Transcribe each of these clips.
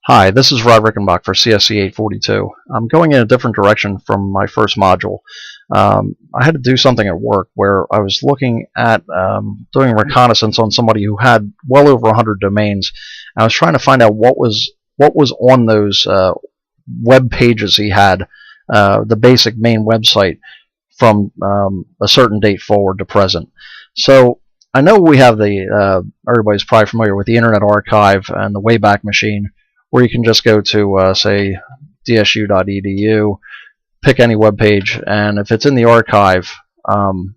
Hi, this is Rickenbach for CSC842. I'm going in a different direction from my first module. I had to do something at work where I was looking at doing reconnaissance on somebody who had well over 100 domains. I was trying to find out what was on those web pages he had, the basic main website, from a certain date forward to present. So I know we have the everybody's probably familiar with the Internet Archive and the Wayback Machine, where you can just go to, say, dsu.edu, pick any web page, and if it's in the archive, you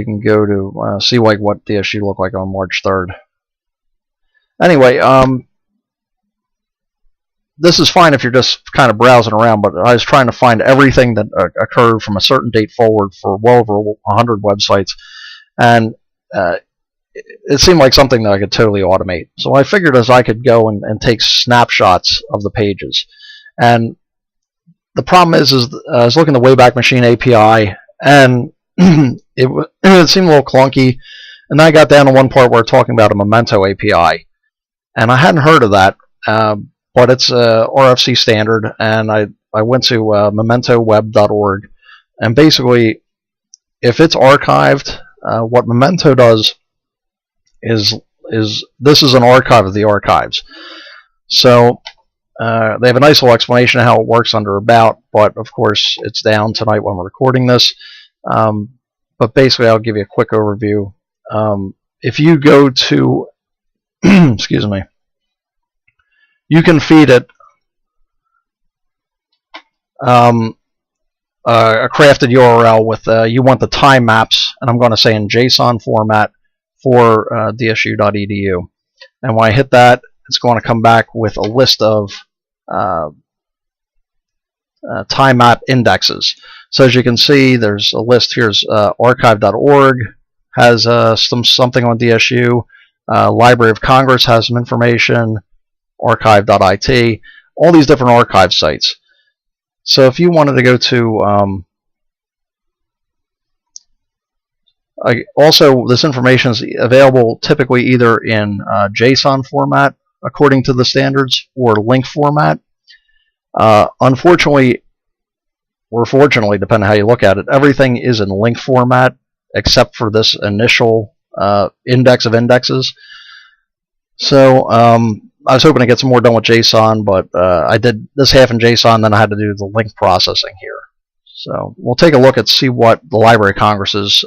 can go to see like what DSU looked like on March 3rd. Anyway, this is fine if you're just kind of browsing around, but I was trying to find everything that occurred from a certain date forward for well over 100 websites, and it seemed like something that I could totally automate. So I figured as I could go and take snapshots of the pages. And the problem is I was looking at the Wayback Machine API, and it seemed a little clunky. And then I got down to one part where we're talking about a Memento API. And I hadn't heard of that, but it's a RFC standard. And I went to mementoweb.org. And basically, if it's archived, what Memento does is this is an archive of the archives. So they have a nice little explanation of how it works under About, but of course it's down tonight when we're recording this. But basically I'll give you a quick overview. If you go to excuse me, you can feed it a crafted URL with you want the time maps, and I'm going to say in JSON format, for dsu.edu. And when I hit that, it's going to come back with a list of time map indexes. So as you can see, there's a list. Here's archive.org has something on DSU. Library of Congress has some information. Archive.it. All these different archive sites. So if you wanted to go to also, this information is available typically either in JSON format, according to the standards, or link format. Unfortunately, or fortunately, depending on how you look at it, everything is in link format except for this initial index of indexes. So I was hoping to get some more done with JSON, but I did this half in JSON, then I had to do the link processing here. So we'll take a look at see what the Library of Congress's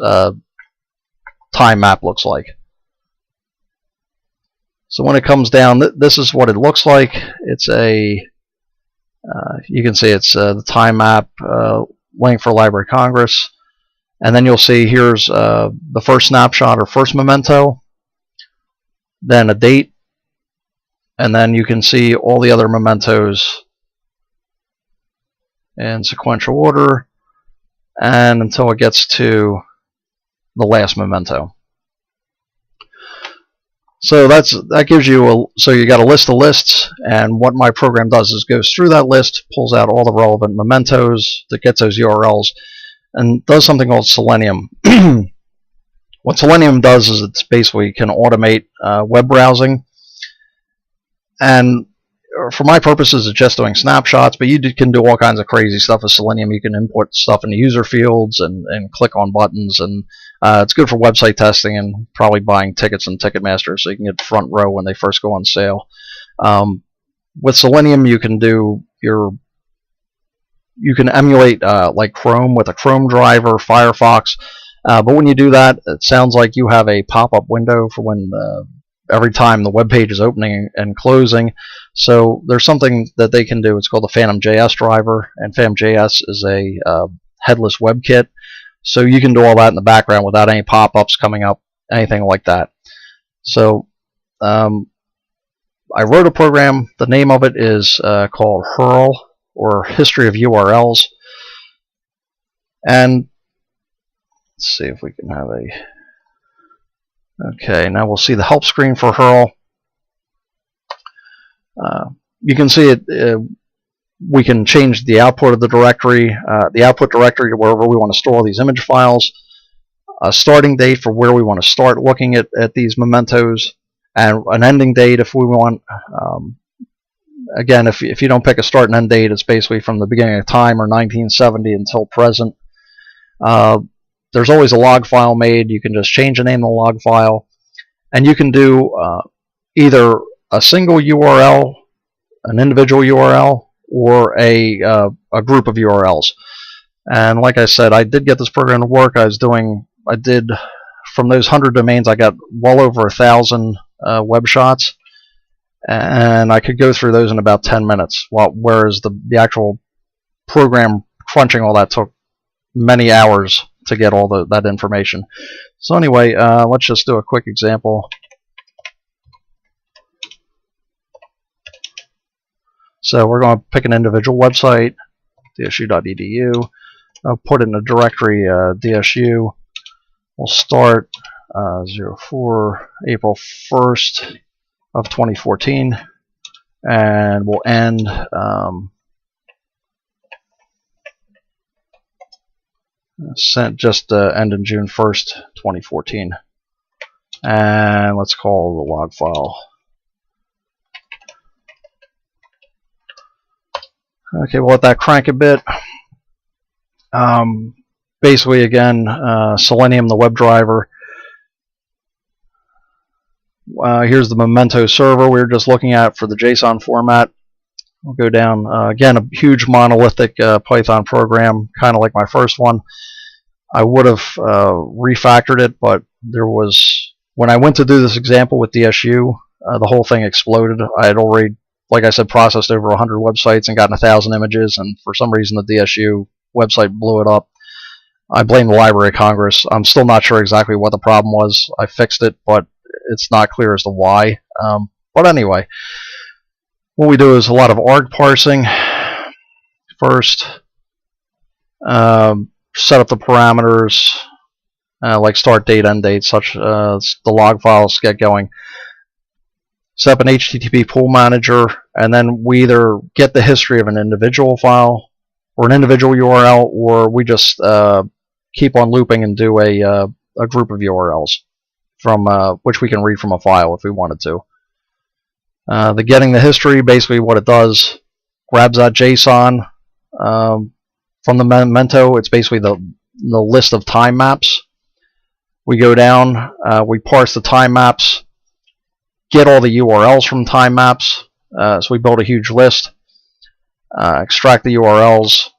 time map looks like. So when it comes down, this is what it looks like. It's a you can see it's the time map link for Library of Congress, and then you'll see here's the first snapshot or first memento, then a date, and then you can see all the other mementos in sequential order, and until it gets to the last memento. So that gives you so you got a list of lists, and what my program does is goes through that list, pulls out all the relevant mementos, that gets those URLs, and does something called Selenium. What Selenium does is it's basically can automate web browsing, and for my purposes it's just doing snapshots, but you can do all kinds of crazy stuff with Selenium. You can import stuff into user fields and click on buttons, and it's good for website testing and probably buying tickets in Ticketmaster so you can get front row when they first go on sale. With Selenium you can do you can emulate like Chrome with a Chrome driver, Firefox, but when you do that, it sounds like you have a pop-up window for when every time the web page is opening and closing. So there's something that they can do. It's called the Phantom.js driver, and Phantom.js is a headless WebKit. So you can do all that in the background without any pop-ups coming up, anything like that. So I wrote a program. The name of it is called HURL, or History of URLs. And let's see if we can have a... Okay, now we'll see the help screen for HURL. You can see it. We can change the output of the directory, wherever we want to store all these image files, a starting date for where we want to start looking at these mementos, and an ending date if we want. again, if you don't pick a start and end date, it's basically from the beginning of time or 1970 until present. There's always a log file made. You can just change the name of the log file, and you can do either a single URL, an individual URL, or a group of URLs. And like I said, I did get this program to work. I did from those 100 domains, I got well over 1,000 web shots, and I could go through those in about 10 minutes. Whereas the actual program crunching all that took many hours to get all that information. So anyway, let's just do a quick example. So we're going to pick an individual website, dsu.edu. I'll put it in the directory DSU. We'll start 04 April 1st of 2014, and we'll end end in June 1st, 2014. And let's call the log file. Okay, we'll let that crank a bit. Basically, again, Selenium, the WebDriver. Here's the Memento server we were just looking at for the JSON format. We'll go down. Again, a huge monolithic Python program, kind of like my first one. I would have refactored it, but when I went to do this example with DSU, the whole thing exploded. I had already, like I said, processed over 100 websites and gotten 1,000 images, and for some reason the DSU website blew it up. I blame the Library of Congress. I'm still not sure exactly what the problem was. I fixed it, but it's not clear as to why. But anyway, what we do is a lot of arg parsing first. Set up the parameters like start date, end date, such the log files get going. Set up an HTTP pool manager, and then we either get the history of an individual file or an individual URL, or we just keep on looping and do a group of URLs from which we can read from a file if we wanted to. The getting the history, basically what it does, grabs that JSON from the Memento. It's basically the list of time maps. We go down, we parse the time maps, get all the URLs from time maps. So we build a huge list, extract the URLs,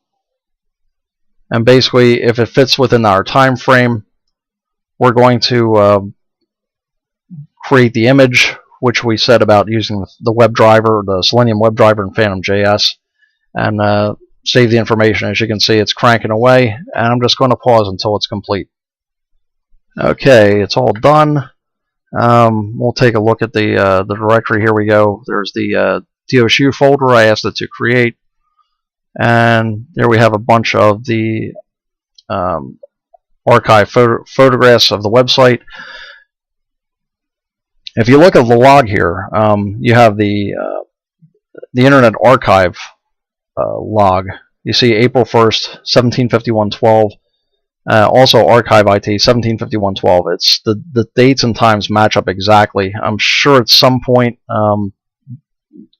and basically if it fits within our time frame, we're going to create the image, which we said about using the WebDriver, the Selenium WebDriver and Phantom.js, and save the information. As you can see, it's cranking away, and I'm just going to pause until it's complete. Okay, it's all done. We'll take a look at the directory. Here we go. There's the DSU folder I asked it to create, and there we have a bunch of the archive photographs of the website. If you look at the log here, you have the Internet Archive log. You see April 1st, 1751:12. Also Archive IT 1751:12. It's the dates and times match up exactly. I'm sure at some point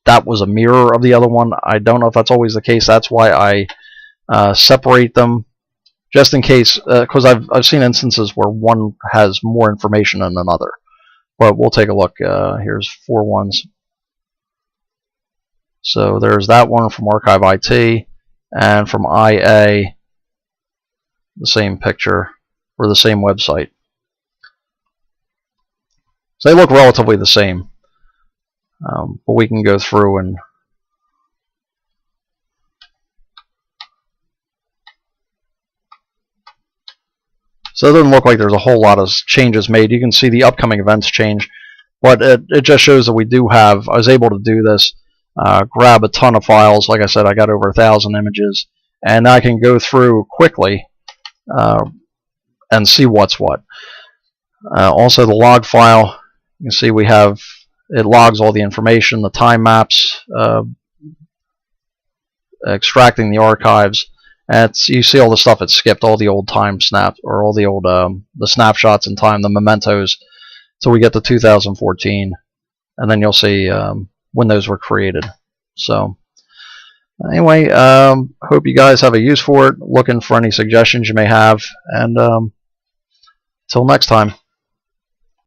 that was a mirror of the other one. I don't know if that's always the case. That's why I separate them, just in case, because I've seen instances where one has more information than another. But we'll take a look. Here's 4 ones. So there's that one from Archive IT, and from IA, the same picture for the same website. So they look relatively the same, but we can go through and so it doesn't look like there's a whole lot of changes made. You can see the upcoming events change, but it just shows that we do have, I was able to do this, grab a ton of files. Like I said, I got over 1,000 images, and I can go through quickly and see what's what. Also the log file, you can see we have, it logs all the information, the time maps, extracting the archives, and you see all the stuff it skipped, all the old time snap, or all the old the snapshots in time, the mementos, till we get to 2014, and then you'll see when those were created. So anyway, hope you guys have a use for it. Looking for any suggestions you may have, and until next time.